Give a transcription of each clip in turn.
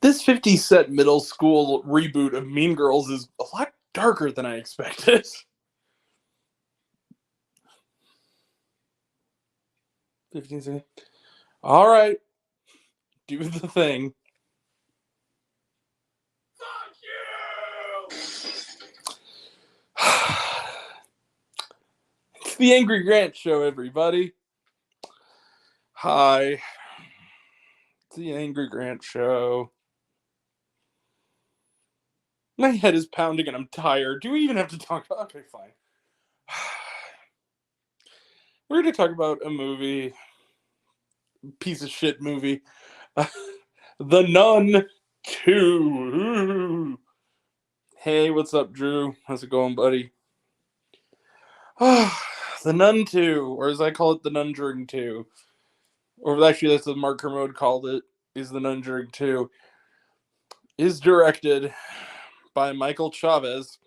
This 50 Cent middle school reboot of Mean Girls is a lot darker than I expected. 15 seconds. All right. Do the thing. It's the Angry Grant Show, everybody. Hi. It's the Angry Grant Show. My head is pounding and I'm tired. Do we even have to talk about? Okay, fine. We're going to talk about a movie, piece of shit movie, The Nun 2. Hey, what's up, Drew? How's it going, buddy? The Nun 2, or as I call it, The Nunjuring 2. Or actually, that's what Mark Kermode called it, is The Nunjuring 2. Is directed by Michael Chavez,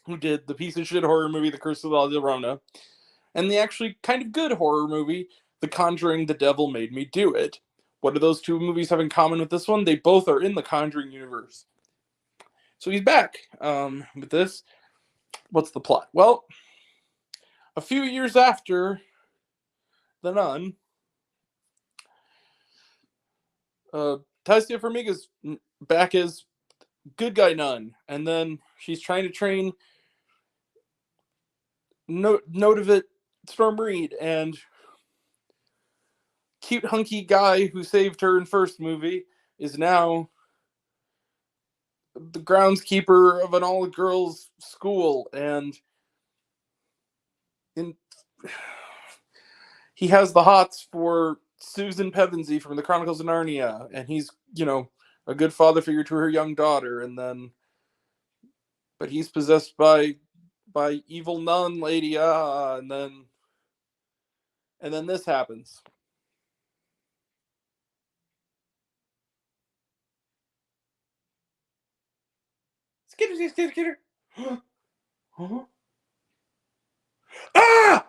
who did the piece of shit horror movie The Curse of La Llorona, and the actually kind of good horror movie The Conjuring: The Devil Made Me Do It. What do those two movies have in common with this one? They both are in the Conjuring universe. So he's back with this. What's the plot? Well, a few years after The Nun, Tasia Farmiga's back as good guy nun, and then she's trying to train Nodovit Storm Reed, and cute hunky guy who saved her in first movie is now the groundskeeper of an all-girls school, and he has the hots for Susan Pevensey from the Chronicles of Narnia, and he's, a good father figure to her young daughter, but he's possessed by evil nun lady, and then this happens. Skitter. Huh? Ah!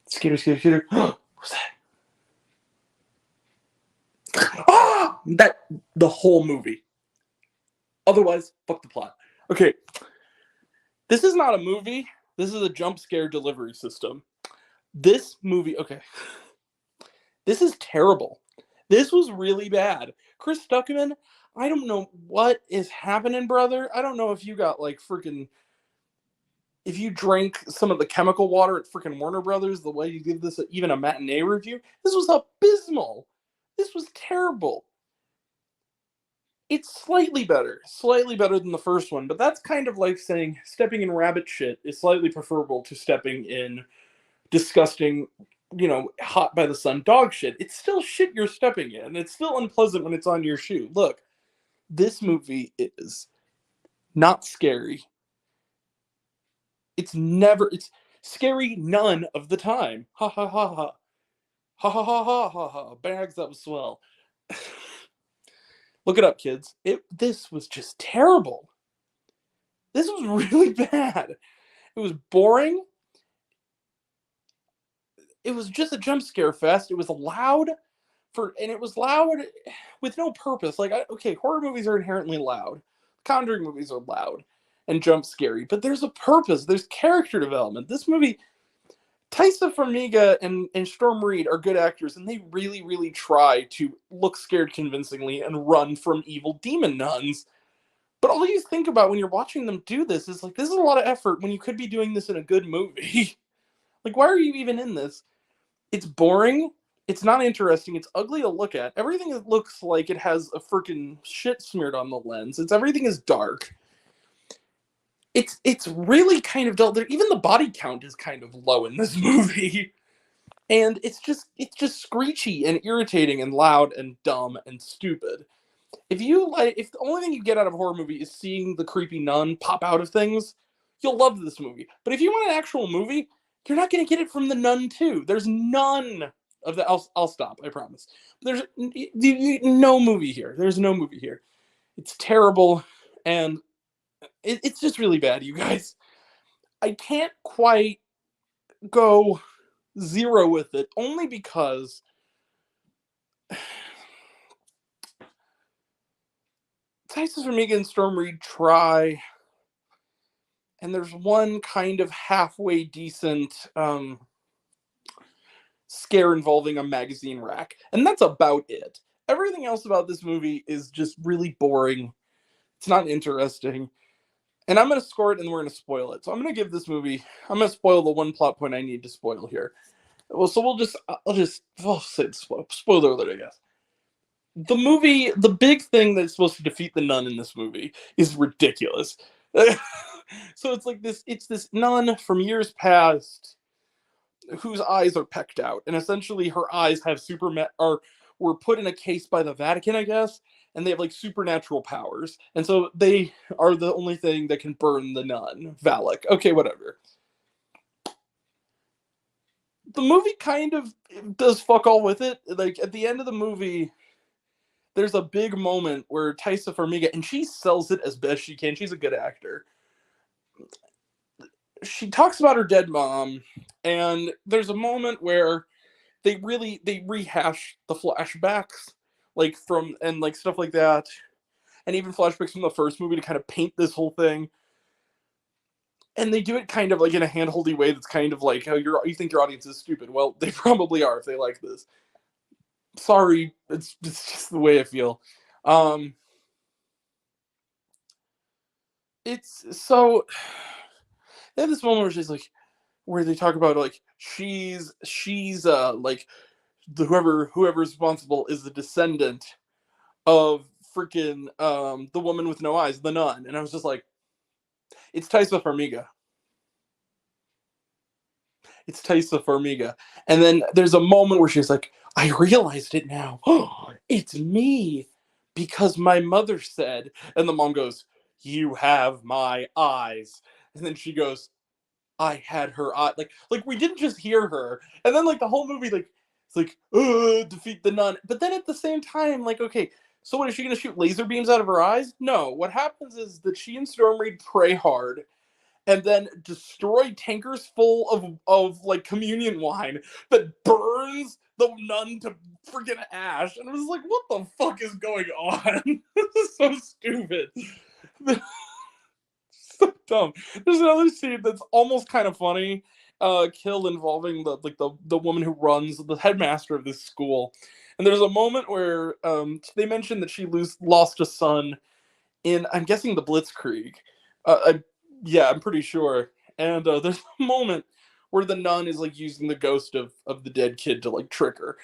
Skitter. What's that? Ah! The whole movie. Otherwise, fuck the plot. Okay. This is not a movie. This is a jump scare delivery system. This movie, okay. This is terrible. This was really bad. Chris Stuckman, I don't know what is happening, brother. I don't know if you got if you drank some of the chemical water at freaking Warner Brothers, the way you give this even a matinee review. This was abysmal. This was terrible. It's slightly better than the first one, but that's kind of like saying stepping in rabbit shit is slightly preferable to stepping in disgusting, hot by the sun dog shit. It's still shit you're stepping in. It's still unpleasant when it's on your shoe. Look, this movie is not scary. It's scary none of the time. Ha ha ha ha. Ha ha ha ha ha ha. Bags, that was swell. Look it up, kids. This was just terrible. This was really bad. It was boring. It was just a jump scare fest. It was loud and it was loud with no purpose. Okay, horror movies are inherently loud. Conjuring movies are loud and jump scary, but there's a purpose. There's character development. This movie, Taissa Farmiga and Storm Reed are good actors, and they really, really try to look scared convincingly and run from evil demon nuns. But all you think about when you're watching them do this is this is a lot of effort when you could be doing this in a good movie. Why are you even in this? It's boring. It's not interesting. It's ugly to look at. Everything looks like it has a freaking shit smeared on the lens. Everything is dark. It's really kind of dull. Even the body count is kind of low in this movie. And it's just screechy and irritating and loud and dumb and stupid. If the only thing you get out of a horror movie is seeing the creepy nun pop out of things, you'll love this movie. But if you want an actual movie, you're not going to get it from The Nun 2. There's none of that. I'll stop, I promise. There's no movie here. There's no movie here. It's terrible, and it's just really bad, you guys. I can't quite go zero with it, only because Tyson Farmiga and Storm Reid try, and there's one kind of halfway decent scare involving a magazine rack, and that's about it. Everything else about this movie is just really boring. It's not interesting. And I'm going to score it and we're going to spoil it. So I'm going to give this movie, I'm going to spoil the one plot point I need to spoil here. Well, so I'll say spoiler alert, I guess. The movie, the big thing that's supposed to defeat the nun in this movie is ridiculous. So it's this nun from years past whose eyes are pecked out, and essentially her eyes have were put in a case by the Vatican, I guess, and they have like supernatural powers, and so they are the only thing that can burn the nun, Valak. Okay, whatever. The movie kind of does fuck all with it. Like at the end of the movie, there's a big moment where Taissa Farmiga, and she sells it as best she can. She's a good actor. She talks about her dead mom, and there's a moment where they rehash the flashbacks, like from and like stuff like that, and even flashbacks from the first movie to kind of paint this whole thing. And they do it kind of like in a handholdy way that's kind of like, oh, you think your audience is stupid. Well, they probably are if they like this. Sorry, it's just the way I feel. It's so they have this moment where she's like, where they talk about like she's like whoever's responsible is the descendant of freaking the woman with no eyes, the nun, and I was just like, it's Taissa Farmiga. It's Taissa Farmiga. And then there's a moment where she's like, I realized it now. Oh, it's me. Because my mother said, and the mom goes, you have my eyes. And then she goes, I had her eye. Like we didn't just hear her. And then like the whole movie, like, it's like, defeat the nun. But then at the same time, like, okay, so what, is she going to shoot laser beams out of her eyes? No. What happens is that she and Storm Reid pray hard and then destroy tankers full of like communion wine that burns the nun to freaking ash. And I was like, what the fuck is going on? This is so stupid. So dumb. There's another scene that's almost kind of funny. Kill involving the woman who runs the headmaster of this school. And there's a moment where they mentioned that she lost a son in, I'm guessing, the Blitzkrieg. I'm pretty sure. And there's a moment where the nun is like using the ghost of the dead kid to like trick her.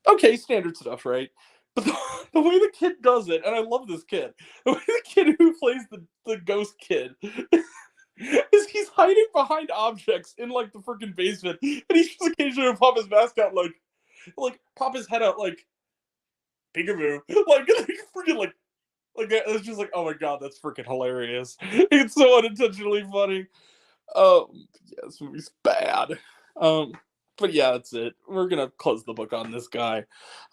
Okay, standard stuff, right? But the way the kid does it, and I love this kid, the way the kid who plays the ghost kid is he's hiding behind objects in like the freaking basement, and he's just occasionally pop his mask out, like pop his head out, like peekaboo, like freaking like it's just like, oh my god, that's freaking hilarious. It's so unintentionally funny. Yeah, this movie's bad. But yeah, that's it. We're gonna close the book on this guy.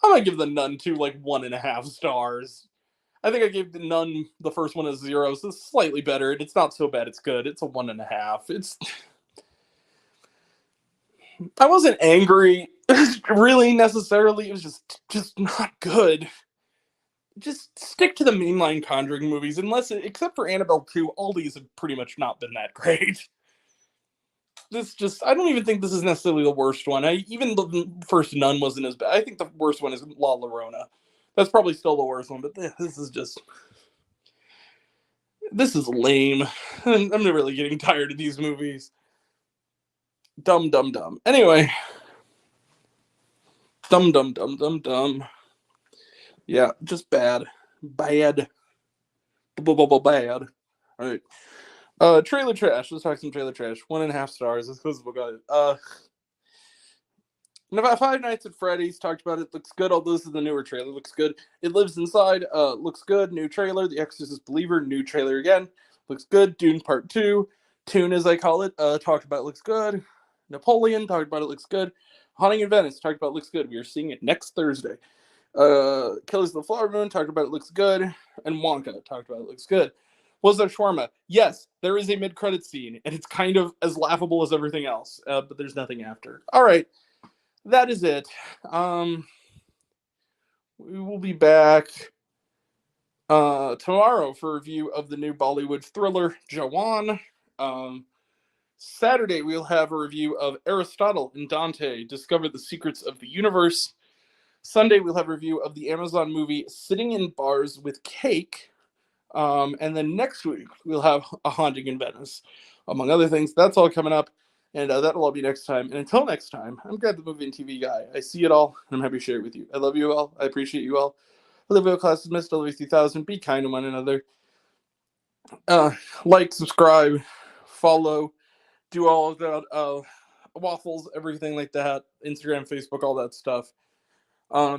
I'm gonna give the Nun 2 like 1.5 stars. I think I gave the Nun the first one a 0, so it's slightly better. It's not so bad. It's good. It's a 1.5. It's. I wasn't angry, really necessarily. It was just not good. Just stick to the mainline Conjuring movies, except for Annabelle 2, all these have pretty much not been that great. I don't even think this is necessarily the worst one. Even the first Nun wasn't as bad. I think the worst one is La Llorona. That's probably still the worst one, but this is lame. I'm really getting tired of these movies. Dumb, dumb, dumb. Anyway. Dumb, dumb, dumb, dumb, dumb. Yeah, just bad. Bad. Bad. Alright. Trailer trash. Let's talk some trailer trash. 1.5 stars. Let's close the book on it. Five Nights at Freddy's, talked about it. Looks good. Although this is the newer trailer. Looks good. It Lives Inside. Looks good. New trailer. The Exorcist Believer. New trailer again. Looks good. Dune Part 2. Tune, as I call it. Talked about it. Looks good. Napoleon. Talked about it. Looks good. Haunting in Venice. Talked about it. Looks good. We are seeing it next Thursday. Killers of the Flower Moon. Talked about it. Looks good. And Wonka. Talked about it. Looks good. Was there shawarma? Yes, there is a mid-credit scene, and it's kind of as laughable as everything else, but there's nothing after. All right. that is it. We will be back tomorrow for a review of the new Bollywood thriller Jawan. Saturday we'll have a review of Aristotle and Dante Discover the Secrets of the Universe. Sunday we'll have a review of the Amazon movie Sitting in Bars with Cake. And then next week we'll have A Haunting in Venice, among other things. That's all coming up, and that'll all be next time. And until next time, I'm Greg, the movie and TV guy. I see it all, and I'm happy to share it with you. I love you all. I appreciate you all. Olivia Class is Missed, Olivia 3000. Be kind to one another. Like, subscribe, follow, do all of that. Waffles, everything like that. Instagram, Facebook, all that stuff.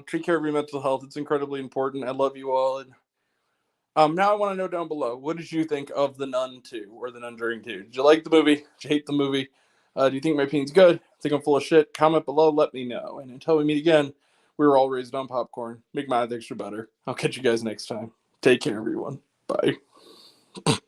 Take care of your mental health. It's incredibly important. I love you all. And now I want to know down below, what did you think of The Nun 2 or The Nunjuring 2? Did you like the movie? Did you hate the movie? Do you think my opinion's good? Think I'm full of shit? Comment below, let me know. And until we meet again, we were all raised on popcorn. Make my extra better. I'll catch you guys next time. Take care, everyone. Bye.